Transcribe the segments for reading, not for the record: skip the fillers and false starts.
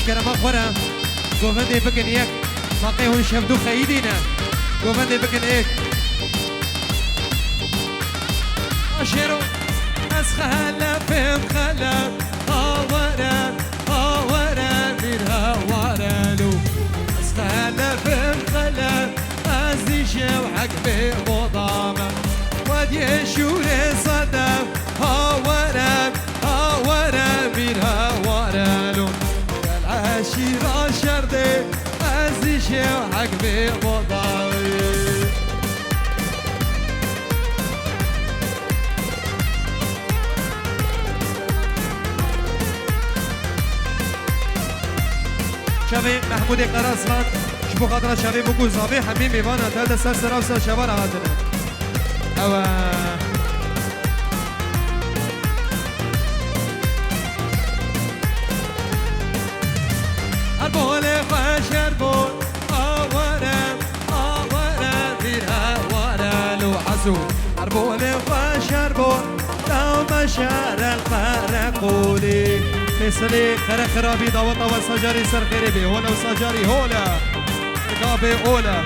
كرم أخبره قوفندي بكن يك باقيهن شبدو خيدينا قوفندي بكن إيك أشيرو أسخلا فين خلا هاورا هاورا منها ورالو أسخلا فين خلا أزيشة وحق بوضامة ودي شوري صدام هاورا هاورا منها ورالو العشيرة شردي أزيشة وحق بوضامة شافي محمود قراصلان شبو خاطر شافي بوكو صافي حميم ايفانا تادا سرسرا وسر شبار هاتنا اوا اربولي خاش اربول اورا اورا فيها ورا لو حسو اربولي خاش اربول لو مشار الخرقولي مثلي خرا خرابي داوطا وسجاري سر خريبي هولا وسجاري هولا رقابي هولا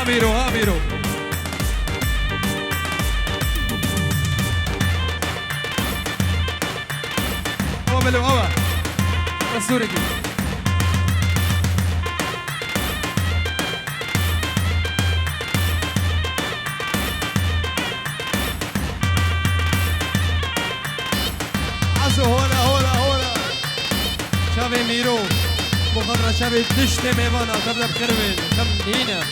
اميرو اميرو هو بلو هوا رسوري هولا هولا هولا شافي ميرو مخضرة شافي دشت ميوانا تبدأ بخربين كم هنا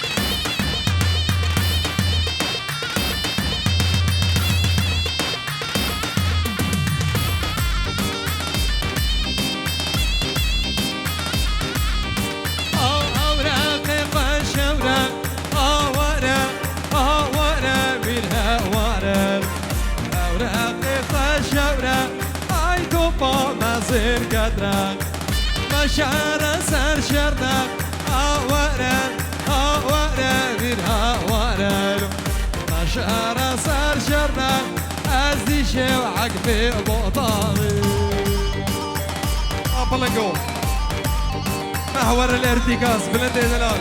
أوراق قشورة أورا أورا منها ورا أوراق قشورة توبا مازر قدرك مشارة سر شردك أورا أورا منها ورا مشارة سر شردك أزيشة وعقبي بوطامي أبلنقو محور الارتكاز بلندي دلال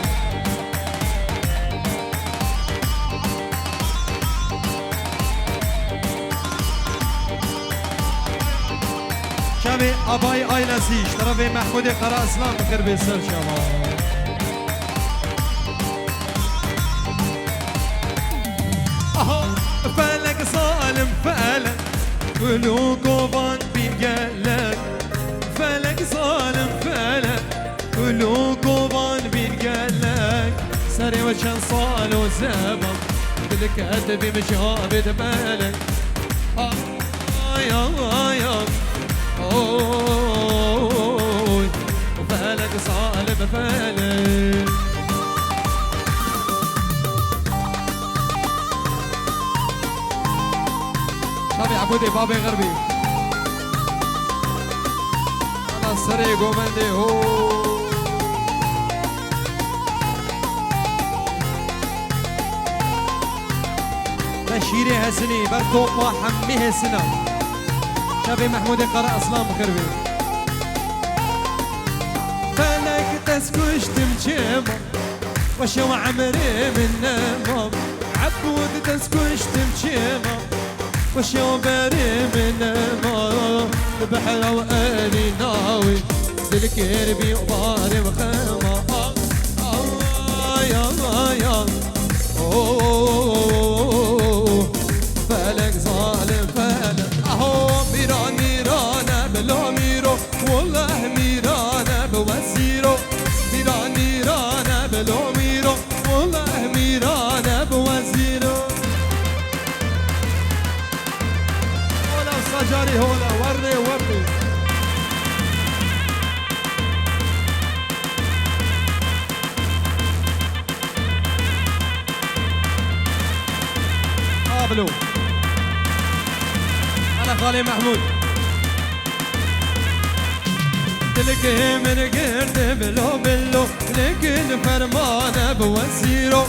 شابي أباي آي نسيش طرفي محمود قراء اسلام بخير بيسر شباب فلك صالم فلك كلو قوبان بيرجلك فلك صالم فلك كلو قوبان بيرجلك سري وشان صالو زبط كلك أدبي مش هابد بالك آي أوي وفالك صالب فالك شابي عبودي بابي غربي أنا سري قومندي هو بشيري هسني برتوقع حمي هسنا شابي محمود قراء أصلام خربي فلك تسكش تمشيما وشو عمري من نمام عبود تسكش تمشيما وشو بري من نمام بحر وقالي ناوي بالكربي وباري وخيمة يا فلك ظالم فلك اهو ميران ميران بلو ميرو والله ميران بوزيرو ميران ميران بلو ميرو والله ميران بوزيرو هولا وسجاري هولا وري وري بلو أنا خالي محمود تلك من قرد بلو بلو لكن فرمانه بوزيرو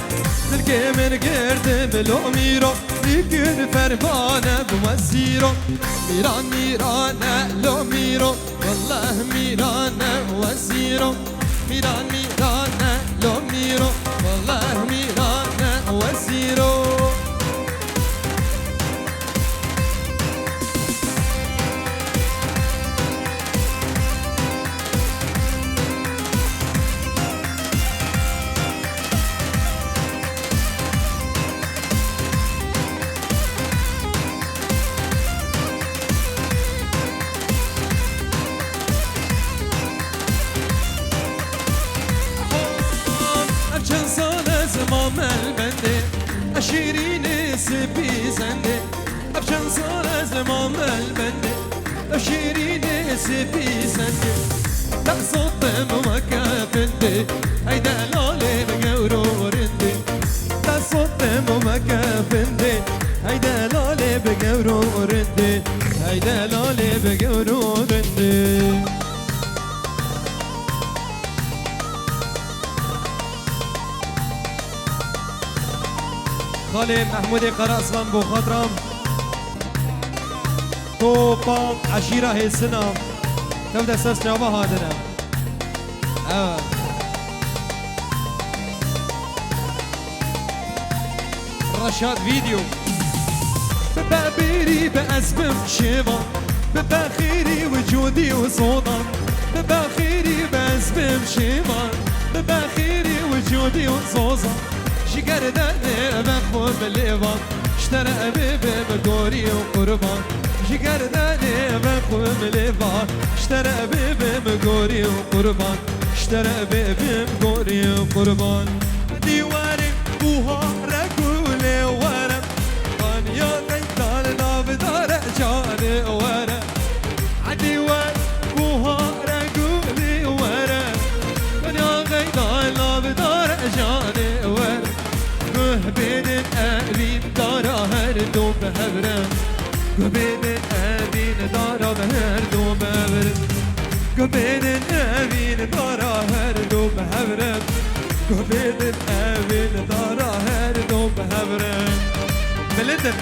تلك من قرد بلو ميرو كن فرمانه بوزيرو ميران ميرانه لو ميرو والله ميرانه وزيرو ميران ميرانه لو ميرو والله ميرانه وزيرو شيرين سبي زندي أبشان صار زمان البندي شيرين سبي زندي لا صوت مكافندي هيدا لولي بجورو رندي لا صوت مكافندي هيدا لولي بجورو رندي هيدا لولي بجورو رندي خالي محمود قرا اصلا بو خاطرم تو بام عشيره هيسنا تبدا اساس جوابها هادنا رشاد فيديو ببابيري بأسبم شيبا بباخيري وجودي وصودا بباخيري بأسبم شيبا بباخيري وجودي وصوصا شكر داني بخو بالليبان اشترى أبيبي بقوري وقربان شكر داني بخو بالليبان اشترى أبيبي بقوري وقربان اشترى أبيبي بقوري وقربان ديواني بوها ركولي ورم قان يا غيطان نابدار جاني ورم عديوان بوها ركولي ورم قان يا غيطان نابدار جاني ورم بين الأبين دارا هردو بهبرم بين الأبين دارا بهردو بهبرم بين الأبين دارا هردو بهبرم بين الأبين دارا هردو بهبرم بلدن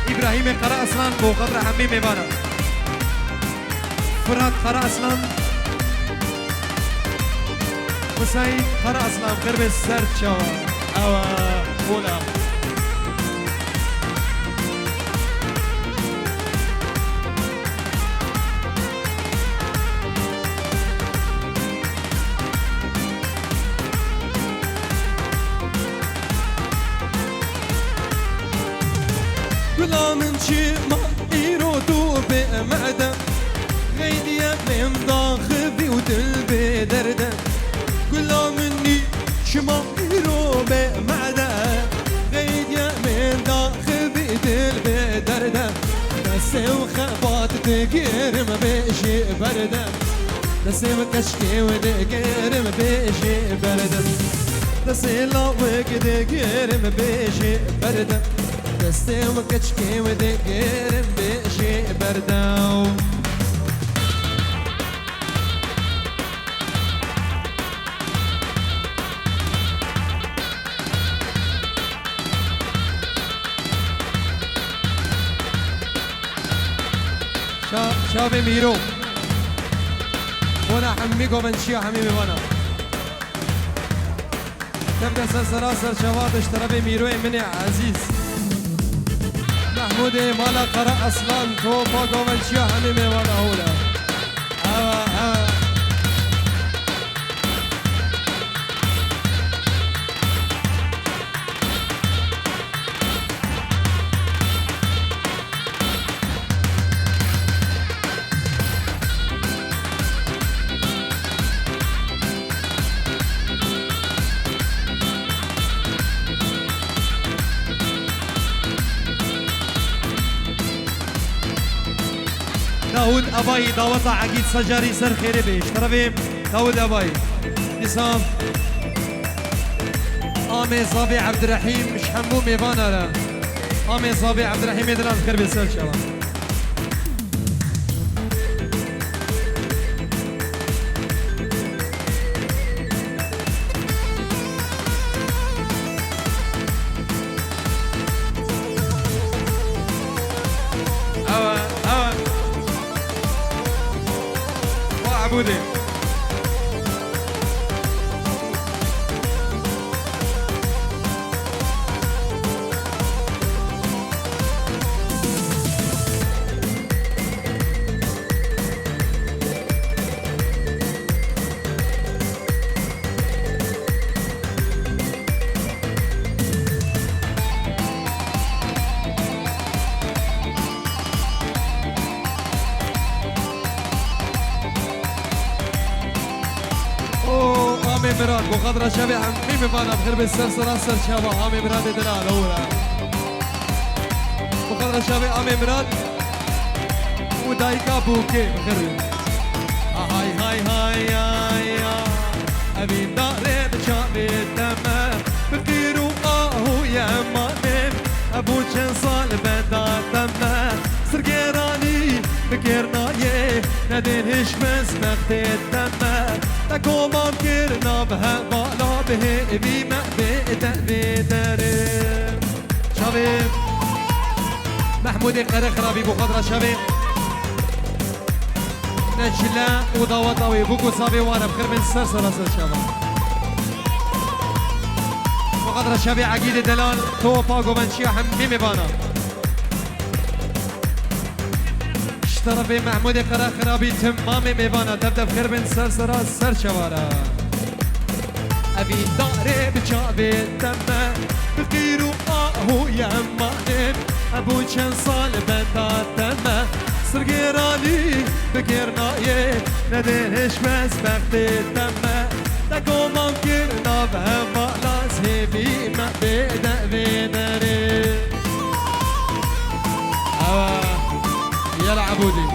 إبراهيم قرأ أصلا بو قدر حمي ميبانا فرات قرأ أصلا حسين قرأ أصلا قرب السرد شوا أوا بولا من شي ما يرودو بمعدن غيدي يبلم ضاخبي ودلبي دردن كلا مني شما يرو بمعدن غيدي يبلم ضاخبي دلبي دردن دسي وخبات تقيرم بيشي بردن دسي وكشكي ودقيرم بيشي بردن دسي لاوك دقيرم بيشي بردن دستي وكشكي ودقيرم بيشي برداو شابي ميرو وانا حميكو منشي حميمي وانا تبدا سلسلة شواد اشترى ميروي مني عزيز محمود مالا قرأ أصلا تو باقو منشي حميمي وانا هولا داود أباي داوطة عقيد سجاري سر خيري بيش ترى داود أباي نسام آمي صابي عبد الرحيم مش حمو ميبانا لا آمي صابي عبد الرحيم يدنا ذكر بيسال شباب بقدر شبي عمي مبانا بخير بالسلسلة سر شبا عمي مراد دلال أولا بقدر شبي عمي مراد ودايكا بوكي بخير هاي هاي هاي هاي أبي داري بشابي الدماء بخير وآهو يا مانم أبو شنصال بدا دماء سرقيراني بكرنايه ندين هشمس مختي الدماء تكو ممكرنا بها بالا به بي مقبئ بدرم شباب محمود قرخرابي بقدر شباب نجلا وضوطاوي بوكو صابي وانا بخير من سلسلة شباب بقدر شباب عقيد دلال تو باقو منشي حمي مبانا اشتربي محمود قرخرابي تمام مبانا تبدأ بخير من سلسلة سر شوارا أبي داري بشابي الدماء بخير وآهو يا مانم أبو شنصال بدا دماء سرقيراني بكرنايه ندينش بس بختي الدماء تكو ممكننا بهم لازم بما بدأ بدري يلا عبودي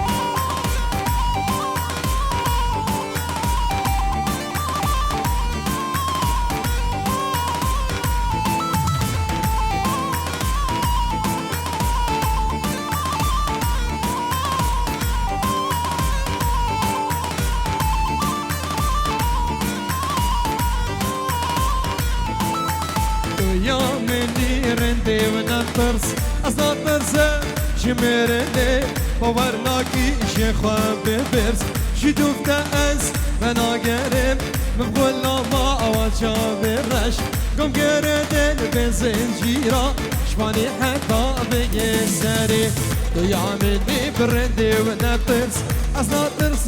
يا مني رندي ونطرس أصطرس شمرني باورناكي شيخوا ببرس شدوف تأس منا قرب مبغلا ما أول شابرش قم قردن بزنجيرا شماني حتى بيسري يا مني برندي ونطرس أصطرس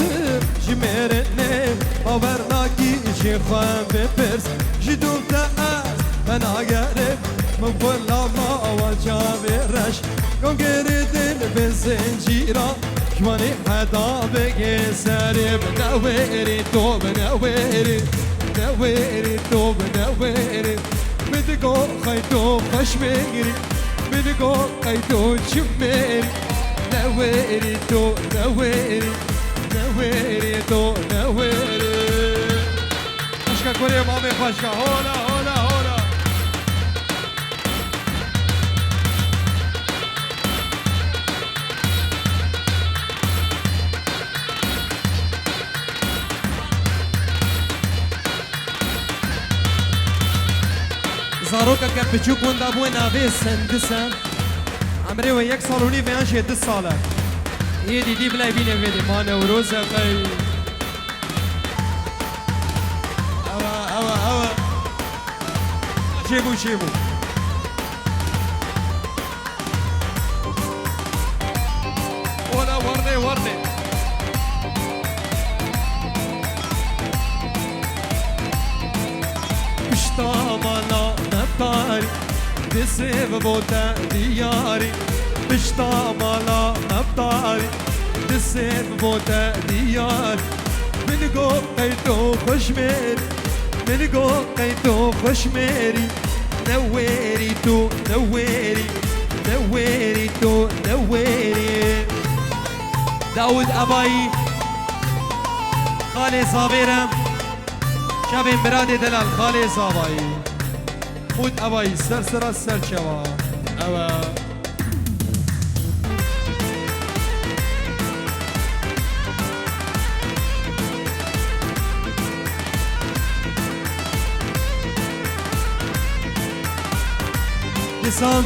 شمرني باورناكي شيخوا ببرس شدوف تأس أنا قرب من كل ما أول شابرش قم قردن بالزنجيرة شماني حدا بقي ساري بنويري تو بنويري بنويري تو بنويري بدقو خيتو خشميري بدقو خيتو شميري نويري تو نويري نويري تو نويري خشكا كوريا مامي خشكا هولا هولا هولا زاروكا كان بتشوك وندا بوين نافي سندسا عمري وياك صالوني في انشي 10 سالة يدي دي بلا بيني فيدي مانا وروزا قي اوا شيبو شيبو ولا ورني بشتامانا نبتاري بسيف بوتا دياري بشتامانا نبتاري بسيف بوتا دياري من قو قيتو خشميري من قو قيتو خشميري نويري تو نويري نويري تو نويري داود أباي خالي صابيرم شابين برادي دلال خالي صاباي خود أباي سرسرة سرشوا أوا لسان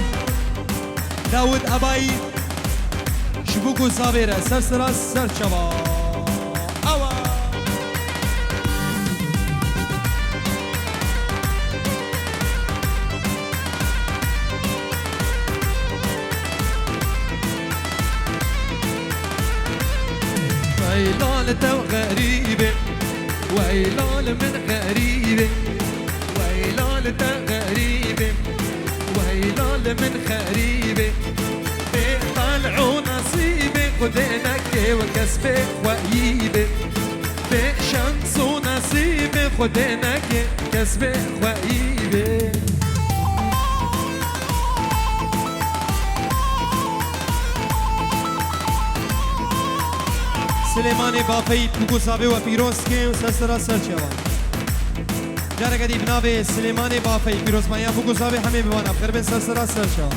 داود أباي شبوكو صابيرة سرسرة سرشوا أوا ويلان تو غريبة ويلان من غريبة ويلان تو غريبة ويلان من غريبة بيطلعوا نصيبي خدينك وكسبك وقيبة بشمس ونصيبي خدينك كسب خويبه سليماني بافي بوكو صابي وبيروسكي وسسرا سرچوا جارك دي بنابي سليماني بافي بيروس مايا بوكو صابي حمي بوانا بخير بن سسرا سرچوا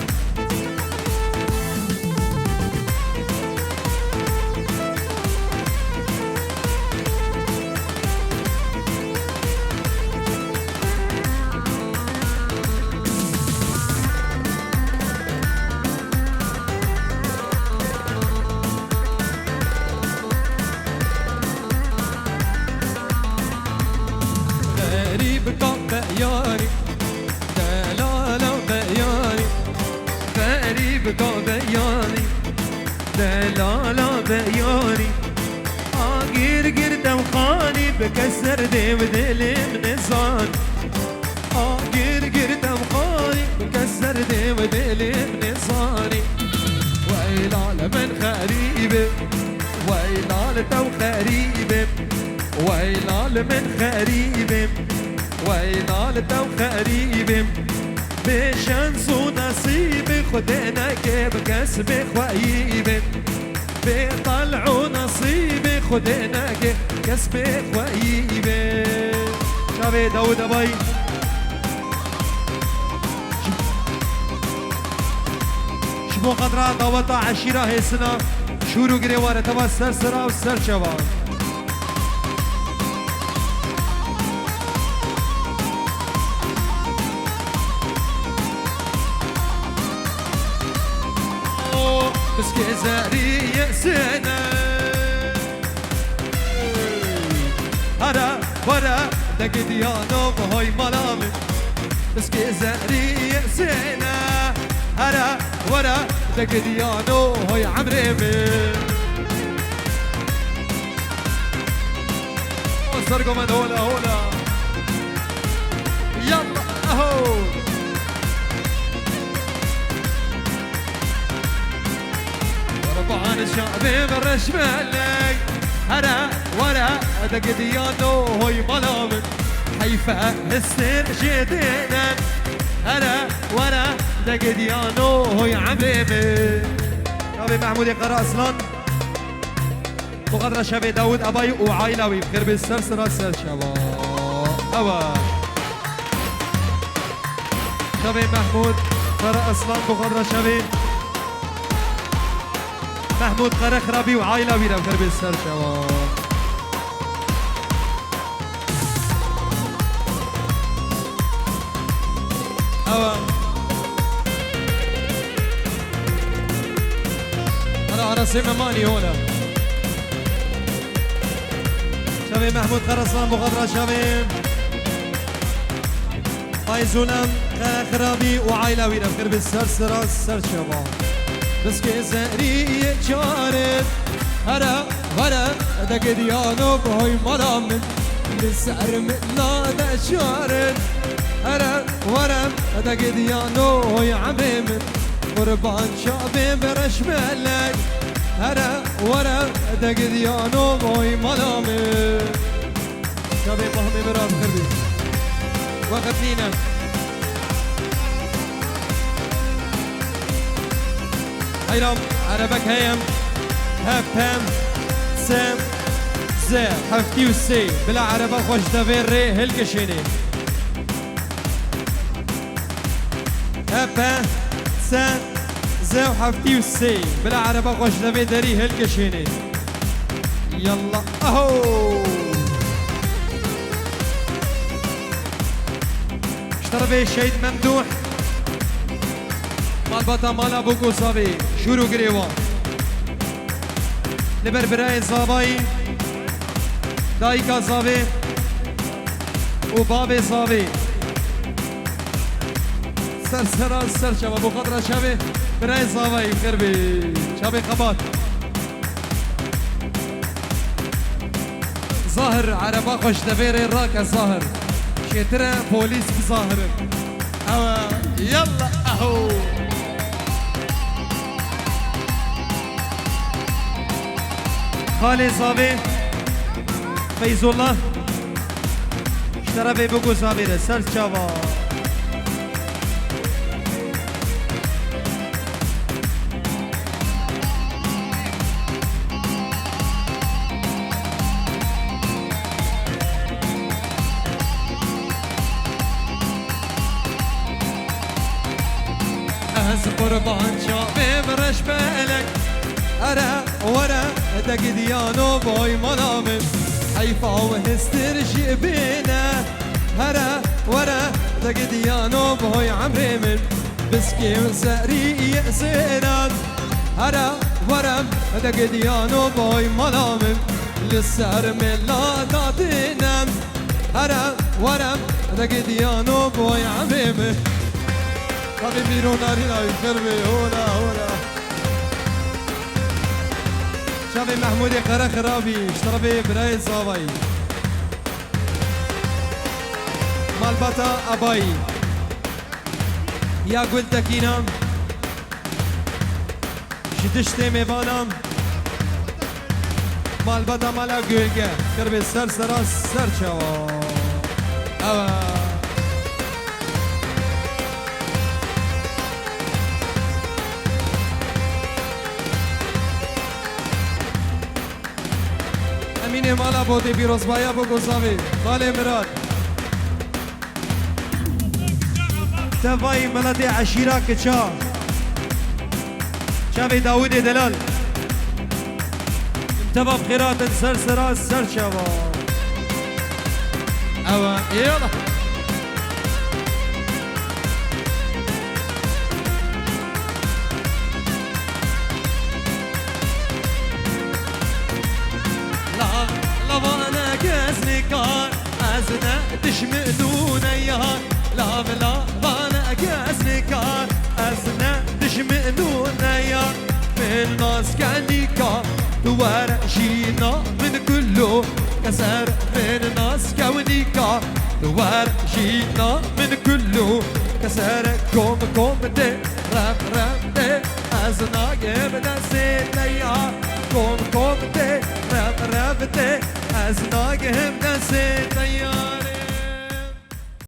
بياني دلالا بياني غريب بياني دلالا بياني آگیر گردم خانی بکسر دیو دلم نزان آگیر گردم خانی بکسر دیو دلم نزانی ویلال من غریبه ویلال تو غریبه ویلال من غریبه وينال تو خريبم بشانس ونصيب خدنا كيف كسب خويبم بطلعوا نصيب خدنا كيف كسب خويبم شابي داود باي شبو قدرة دوتا عشيرة هسنا شورو قريوارة تبا سرسرة وسرشبا بس كزاري سنة هرا ورا دق ديانو بهاي ملامي بس كزاري سنة هرا ورا دق ديانو هاي عمري من وصرقوا من هولا هولا يلا اهو طبعا الشعبي برش مالك هرا ورا دق ديانو هوي ملامن حيفا السر جدينا هرا ورا دق ديانو هوي عميمي شعبي محمود يقرأ اصلا وقدر شعبي داود اباي وعايلوي بخير بالسرسرة سر شباب هوا شعبي محمود قرأ اصلا بقدر شعبي محمود قرخ ربي وعائلة ويرا بخير بالسر شباب هوا أنا سيما ماني هنا شبي محمود قرصان بغدرة شبي فايزولم قرخ ربي وعائلة ويرا بخير بالسر سر شباب بس كزاري جارت هرا ورا دق ديانو بهاي مرامن بالسعر منا دشارت هرا ورا دق ديانو هاي عميمن قربان شعبي برش مالك هرا ورا دق ديانو بهاي مرامن شعبي مهمي برام خربي وقت لينا هيرم عربك هيم هفهم سام زي حفتي وسي بلا عربة خوش دافير ري هلكشيني هفهم سام زي حفتي وسي بلا عربة خوش دافير داري هلكشيني يلا اهو اشتربي شيد ممدوح مالباتا مالا بوكو صابي شورو قريوان لبر براي صابي دايكا صابي وبابي صابي سرسرا سر شباب ابو خضرة شابي براي صابي خربي شابي خبات ظاهر عربا خوش دفير الراكة ظاهر شترا بوليس ظاهر يلا اهو خالي صابي فيز الله اشترى بوكو صابير سر شابا از قربان شابه برش بلک ارا ورا دق ديانو بوي منامن حيفا وهستر جبينا هرا ورا دق ديانو بوي عمري من بسكي وساري يأسينا هرا ورا دق ديانو بوي منامن للسار من لا تعطينا هرا ورا دق ديانو بوي عمري من قبل ميرو نارينا يخربي هولا هولا شافي محمود قرا خرابي اشتربي براي صابي مالباتا اباي يا قلت كينام شدشتي ميبانام مالباتا مالا قلقة كربي سر سراس سر شوا اوا امینه مالا بودی بیروز بایا بگو زاوی مال مراد تفاي ملاتي عشيرة كتشا شافي داود دلال انتبه بخيرات سر سراس سر شابا اوا يلا وانا كاسني كار ازنا تشمئنون ايها لا بلا وانا كاسني كار ازنا تشمئنون ايها من ناس كانيكا دوار شينا من كله كسر من ناس كونيكا دوار شينا من كله كسر كوم دي راب دي ازنا جبنا سيد ايها كوم